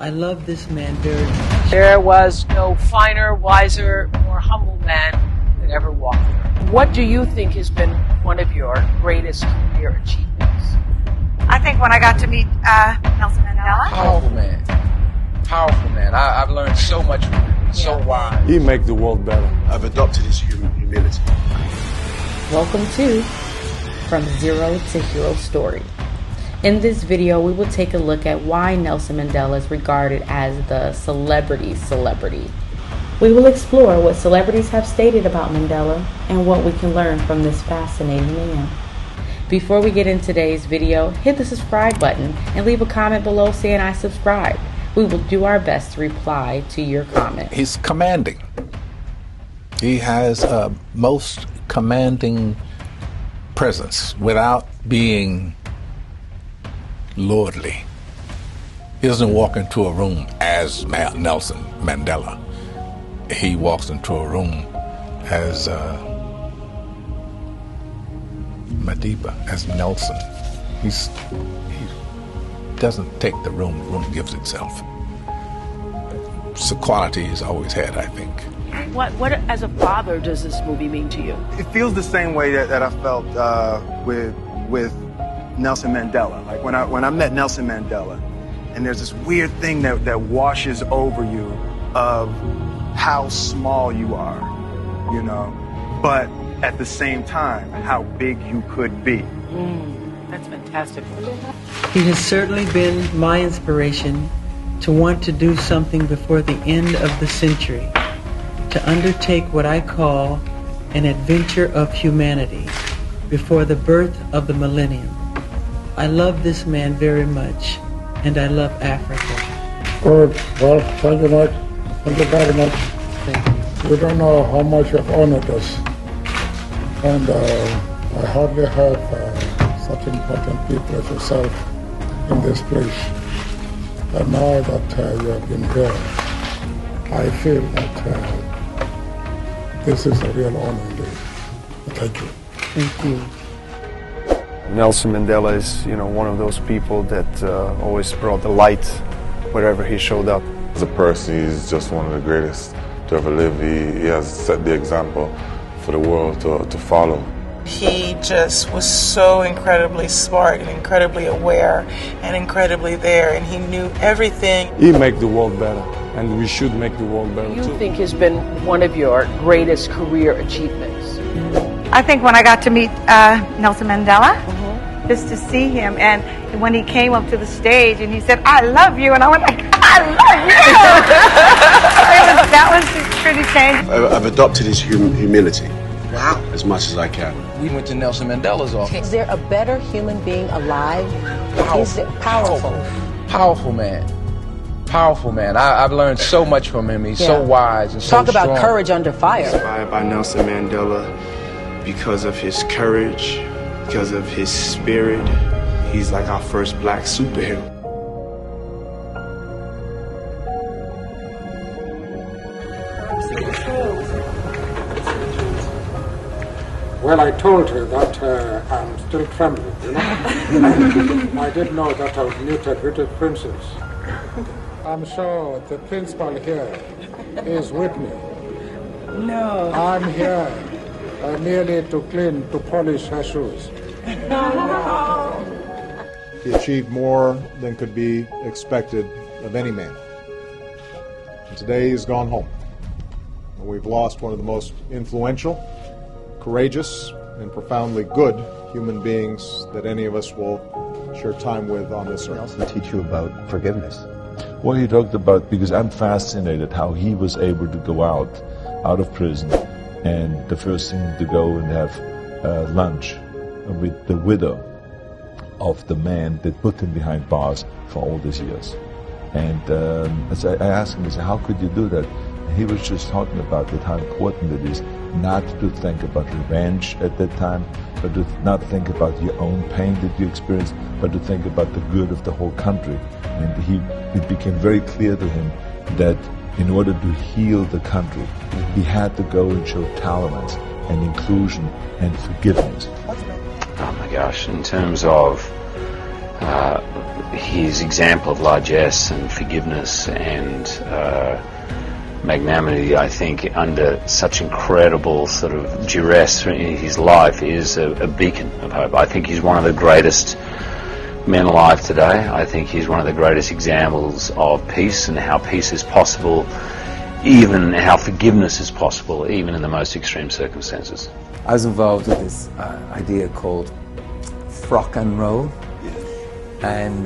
I love this man very much. There was no finer, wiser, more humble man that ever walked here. What do you think has been one of your greatest career achievements? I think when I got to meet Nelson Mandela. Powerful man. Powerful man. I've learned so much from him. So wise. He makes the world better. I've adopted his humility. Welcome to From Zero to Hero Story. In this video, we will take a look at why Nelson Mandela is regarded as the celebrity. We will explore what celebrities have stated about Mandela and what we can learn from this fascinating man. Before we get into today's video, hit the subscribe button and leave a comment below saying I subscribed. We will do our best to reply to your comment. He's commanding. He has a most commanding presence without being lordly. He doesn't walk into a room as Nelson Mandela. He walks into a room as Madiba, as Nelson. He doesn't take the room gives itself. It's a quality he's always had, I think. What as a father does this movie mean to you? It feels the same way that I felt with Nelson Mandela. Like when I met Nelson Mandela, and there's this weird thing that washes over you of how small you are, you know, but at the same time, how big you could be. That's fantastic. He has certainly been my inspiration to want to do something before the end of the century, to undertake what I call an adventure of humanity before the birth of the millennium. I love this man very much, and I love Africa. Good. Well, thank you much. Thank you very much. Thank you. You don't know how much you've honored us. And I hardly have such important people as yourself in this place. And now that you have been here, I feel that this is a real honor indeed. Thank you. Thank you. Nelson Mandela is, one of those people that always brought the light wherever he showed up. As a person, he's just one of the greatest to ever live. He has set the example for the world to follow. He just was so incredibly smart and incredibly aware and incredibly there, and he knew everything. He makes the world better, and we should make the world better You too. think has been one of your greatest career achievements? I think when I got to meet Nelson Mandela, just to see him, and when he came up to the stage and he said, "I love you," and I went like, "I love you." That was pretty changing. I've adopted his humility. Wow. As much as I can. We went to Nelson Mandela's office. Is there a better human being alive? Powerful. Powerful man. Powerful man. I've learned so much from him. He's so wise and so Talk about strong. courage under fire. Inspired by Nelson Mandela because of his courage, because of his spirit. He's like our first black superhero. Well, I told her that I'm still trembling, I didn't know that I would meet a British princess. I'm sure the principal here is with me. No. I'm here merely to polish her shoes. He achieved more than could be expected of any man. And today he's gone home. And we've lost one of the most influential, courageous, and profoundly good human beings that any of us will share time with on this earth. Also teach you about forgiveness. What he talked about, because I'm fascinated how he was able to go out of prison, and the first thing to go and have lunch with the widow of the man that put him behind bars for all these years. And as I asked him, I said, how could you do that? And he was just talking about it, how important it is not to think about revenge at that time, but to not think about your own pain that you experienced, but to think about the good of the whole country. And it became very clear to him that in order to heal the country, he had to go and show tolerance and inclusion and forgiveness. Oh my gosh, in terms of his example of largesse and forgiveness and magnanimity, I think, under such incredible sort of duress in his life, is a beacon of hope. I think he's one of the greatest men alive today. I think he's one of the greatest examples of peace and how peace is possible, even how forgiveness is possible, even in the most extreme circumstances. I was involved with this idea called frock and roll, and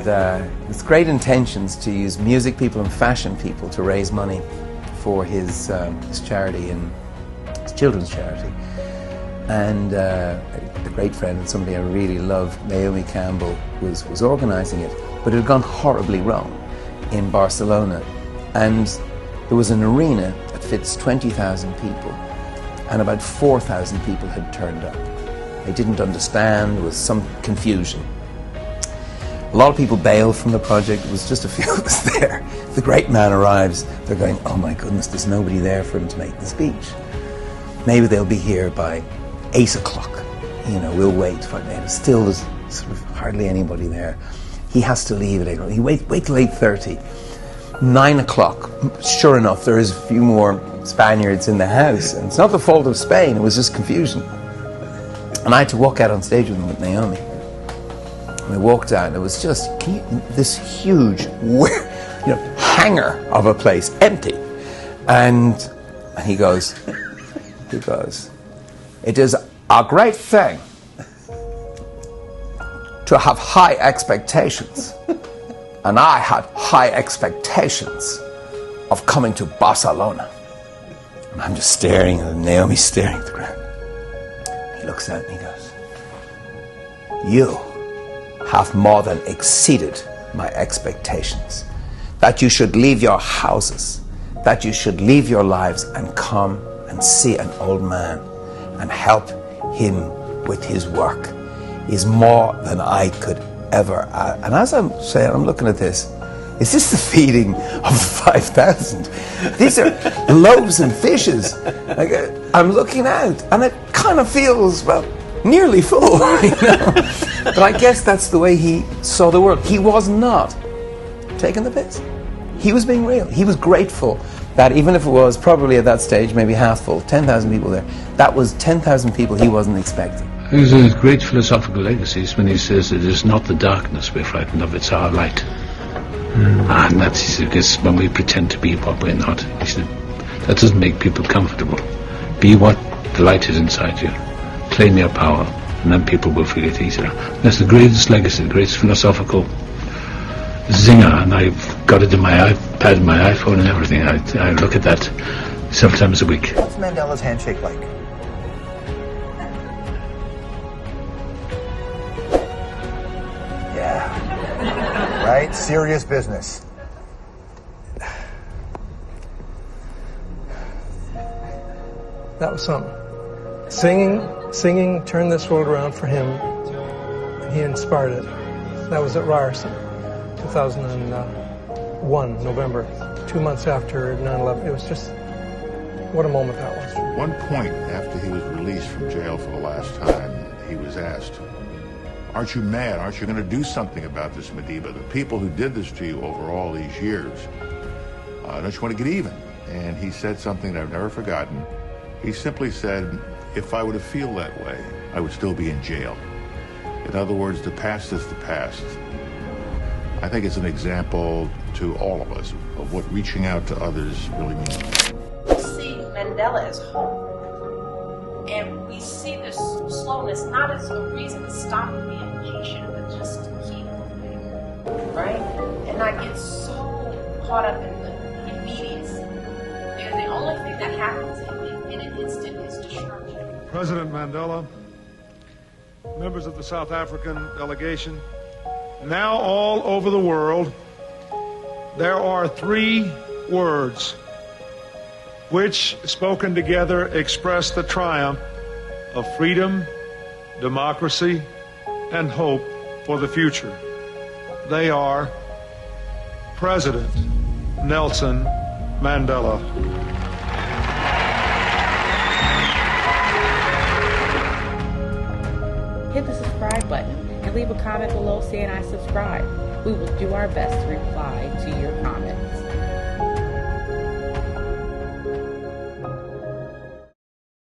with great intentions to use music people and fashion people to raise money for his charity, and his children's charity. And a great friend and somebody I really love, Naomi Campbell, was organising it, but it had gone horribly wrong in Barcelona, and there was an arena that fits 20,000 people, and about 4,000 people had turned up. They didn't understand, there was some confusion. A lot of people bailed from the project. It was just a few of us there. The great man arrives, they're going, oh my goodness, there's nobody there for him to make the speech. Maybe they'll be here by 8 o'clock. You know, we'll wait for it. Still, there's sort of hardly anybody there. He has to leave at 8 o'clock. He wait till 8:30. 9 o'clock, sure enough, there is a few more Spaniards in the house. And it's not the fault of Spain, it was just confusion. And I had to walk out on stage with him with Naomi. And we walked out, and it was just this huge, hangar of a place, empty. And he goes, it is a great thing to have high expectations. And I had high expectations of coming to Barcelona. And I'm just staring, and Naomi's staring at the ground. He looks out and he goes, you have more than exceeded my expectations. That you should leave your houses, that you should leave your lives and come and see an old man and help him with his work is more than I could ever. And as I'm saying, I'm looking at this, is this the feeding of the 5,000? These are loaves and fishes. Like, I'm looking out, and it kind of feels, well, nearly full, you know? But I guess that's the way he saw the world. He was not taking the piss. He was being real. He was grateful that even if it was probably at that stage maybe half full, 10,000 people there, that was 10,000 people he wasn't expecting. There's a great philosophical legacy when he says it is not the darkness we're frightened of, it's our light. And that's because when we pretend to be what we're not, he said, that doesn't make people comfortable. Be what the light is inside you. Claim your power, and then people will feel it easier. That's the greatest legacy, the greatest philosophical zinger, and I've got it in my iPad, my iPhone and everything. I look at that several times a week. What's Mandela's handshake like? Yeah. Right? Serious business. That was something. Singing turned this world around for him, and he inspired it. That was at Ryerson, 2001, November, 2 months after 9/11. It was just, what a moment that was. At one point, after he was released from jail for the last time, he was asked, aren't you mad? Aren't you going to do something about this, Madiba? The people who did this to you over all these years, don't you want to get even? And he said something that I've never forgotten. He simply said, if I were to feel that way, I would still be in jail. In other words, the past is the past. I think it's an example to all of us of what reaching out to others really means. We see Mandela as hope. And we see this slowness not as a reason to stop being patient, but just to keep moving. Right? And I get so caught up in the immediacy. And the only thing that happens in an instant is destruction. President Mandela, members of the South African delegation, now all over the world, there are 3 words which, spoken together, express the triumph of freedom, democracy, and hope for the future. They are President Nelson Mandela. Hit the subscribe button and leave a comment below saying I subscribe. We will do our best to reply to your comments.